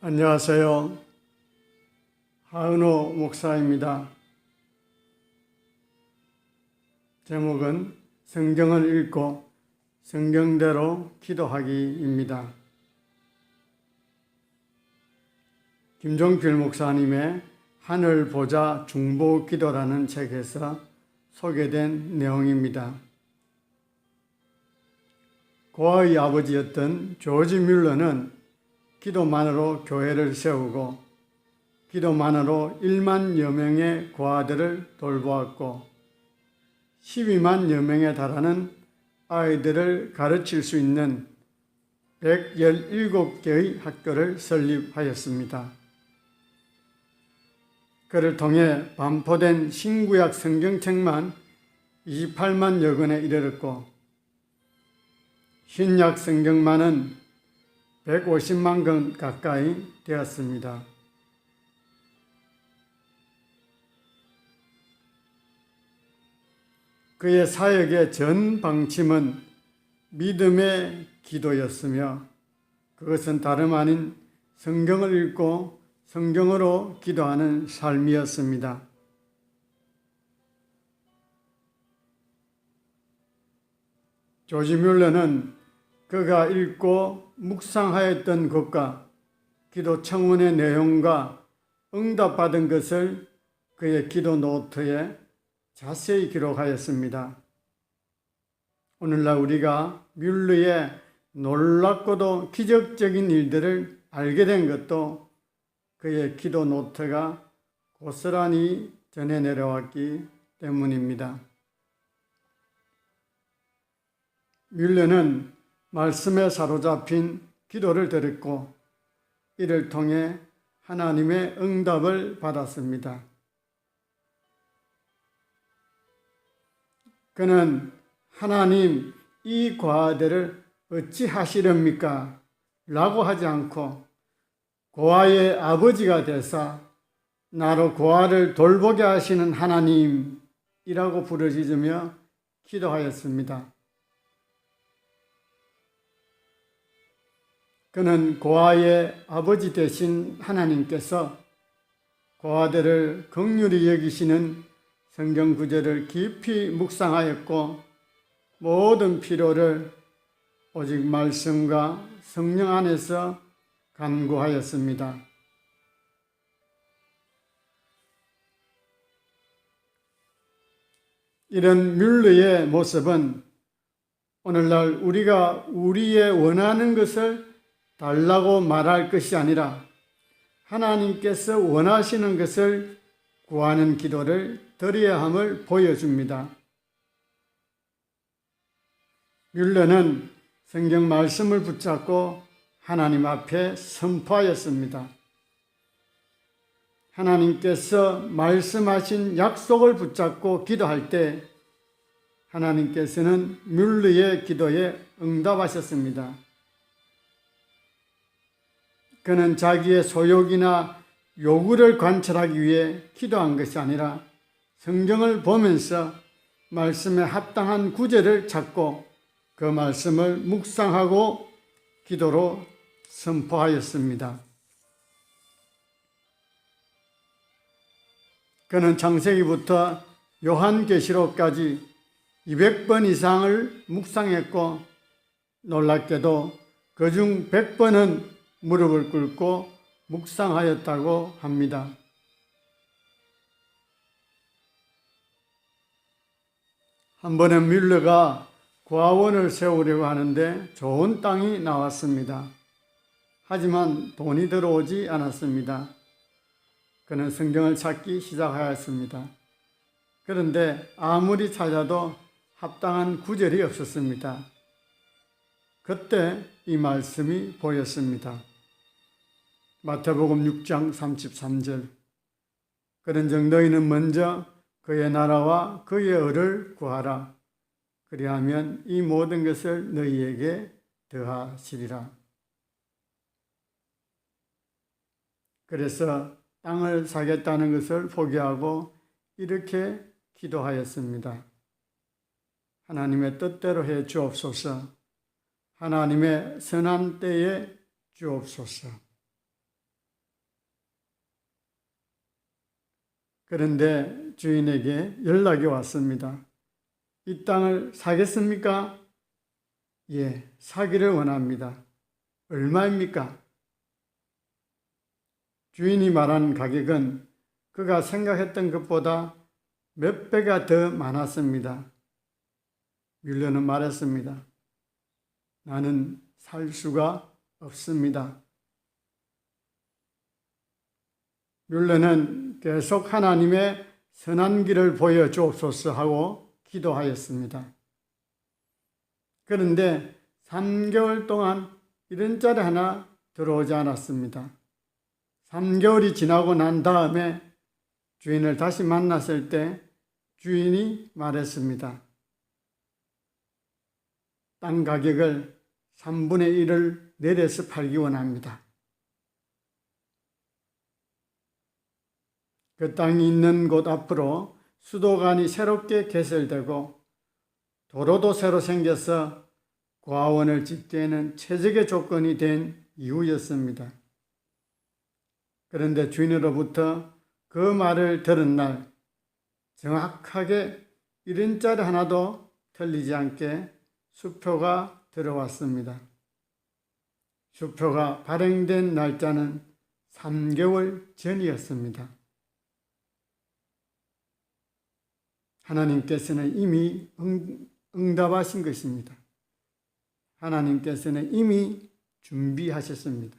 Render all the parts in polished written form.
안녕하세요. 하은호 목사입니다. 제목은 성경을 읽고 성경대로 기도하기입니다. 김종필 목사님의 하늘 보자 중보 기도라는 책에서 소개된 내용입니다. 고아의 아버지였던 조지 뮬러는 기도만으로 교회를 세우고 기도만으로 1만여 명의 고아들을 돌보았고 12만여 명에 달하는 아이들을 가르칠 수 있는 117개의 학교를 설립하였습니다. 그를 통해 반포된 신구약 성경책만 28만여 권에 이르렀고 신약 성경만은 150만 권 가까이 되었습니다. 그의 사역의 전 방침은 믿음의 기도였으며 그것은 다름 아닌 성경을 읽고 성경으로 기도하는 삶이었습니다. 조지 뮬러는 그가 읽고 묵상하였던 것과 기도 청원의 내용과 응답받은 것을 그의 기도 노트에 자세히 기록하였습니다. 오늘날 우리가 뮬러의 놀랍고도 기적적인 일들을 알게 된 것도 그의 기도 노트가 고스란히 전해 내려왔기 때문입니다. 뮬러는 말씀에 사로잡힌 기도를 드렸고 이를 통해 하나님의 응답을 받았습니다. 그는 하나님 이 고아들을 어찌 하시렵니까? 라고 하지 않고 고아의 아버지가 되사 나로 고아를 돌보게 하시는 하나님이라고 부르짖으며 기도하였습니다. 그는 고아의 아버지 되신 하나님께서 고아들을 긍휼히 여기시는 성경 구절을 깊이 묵상하였고 모든 필요를 오직 말씀과 성령 안에서 간구하였습니다. 이런 뮬러의 모습은 오늘날 우리가 우리의 원하는 것을 달라고 말할 것이 아니라 하나님께서 원하시는 것을 구하는 기도를 드려야 함을 보여줍니다. 뮬러는 성경 말씀을 붙잡고 하나님 앞에 선포하였습니다. 하나님께서 말씀하신 약속을 붙잡고 기도할 때 하나님께서는 뮬러의 기도에 응답하셨습니다. 그는 자기의 소욕이나 요구를 관철하기 위해 기도한 것이 아니라 성경을 보면서 말씀에 합당한 구절을 찾고 그 말씀을 묵상하고 기도로 선포하였습니다. 그는 창세기부터 요한계시록까지 200번 이상을 묵상했고 놀랍게도 그중 100번은 무릎을 꿇고 묵상하였다고 합니다. 한 번은 뮬러가 고아원을 세우려고 하는데 좋은 땅이 나왔습니다. 하지만 돈이 들어오지 않았습니다. 그는 성경을 찾기 시작하였습니다. 그런데 아무리 찾아도 합당한 구절이 없었습니다. 그때 이 말씀이 보였습니다. 마태복음 6장 33절 그런즉 너희는 먼저 그의 나라와 그의 의를 구하라. 그리하면 이 모든 것을 너희에게 더하시리라. 그래서 땅을 사겠다는 것을 포기하고 이렇게 기도하였습니다. 하나님의 뜻대로 해 주옵소서. 하나님의 선한 때에 주옵소서. 그런데 주인에게 연락이 왔습니다. 이 땅을 사겠습니까? 예, 사기를 원합니다. 얼마입니까? 주인이 말한 가격은 그가 생각했던 것보다 몇 배가 더 많았습니다. 뮬러는 말했습니다. 나는 살 수가 없습니다. 뮬러는 계속 하나님의 선한 길을 보여주옵소서 하고 기도하였습니다. 그런데 3개월 동안 이런 짤이 하나 들어오지 않았습니다. 3개월이 지나고 난 다음에 주인을 다시 만났을 때 주인이 말했습니다. 땅 가격을 3분의 1을 내려서 팔기 원합니다. 그 땅이 있는 곳 앞으로 수도관이 새롭게 개설되고 도로도 새로 생겨서 고아원을 짓기에는 최적의 조건이 된 이후였습니다. 그런데 주인으로부터 그 말을 들은 날 정확하게 1인짜리 하나도 틀리지 않게 수표가 들어왔습니다. 수표가 발행된 날짜는 3개월 전이었습니다. 하나님께서는 이미 응답하신 것입니다. 하나님께서는 이미 준비하셨습니다.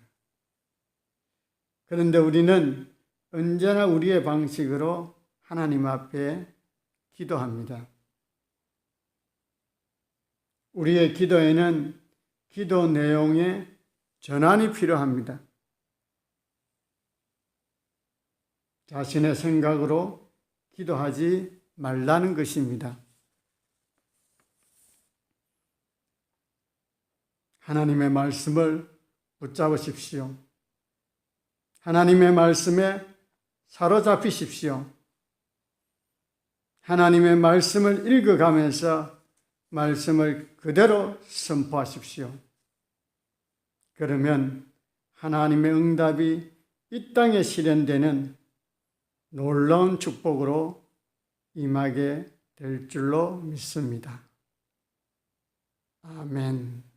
그런데 우리는 언제나 우리의 방식으로 하나님 앞에 기도합니다. 우리의 기도에는 기도 내용의 전환이 필요합니다. 자신의 생각으로 기도하지 말라는 것입니다. 하나님의 말씀을 붙잡으십시오. 하나님의 말씀에 사로잡히십시오. 하나님의 말씀을 읽어가면서 말씀을 그대로 선포하십시오. 그러면 하나님의 응답이 이 땅에 실현되는 놀라운 축복으로 임하게 될 줄로 믿습니다. 아멘.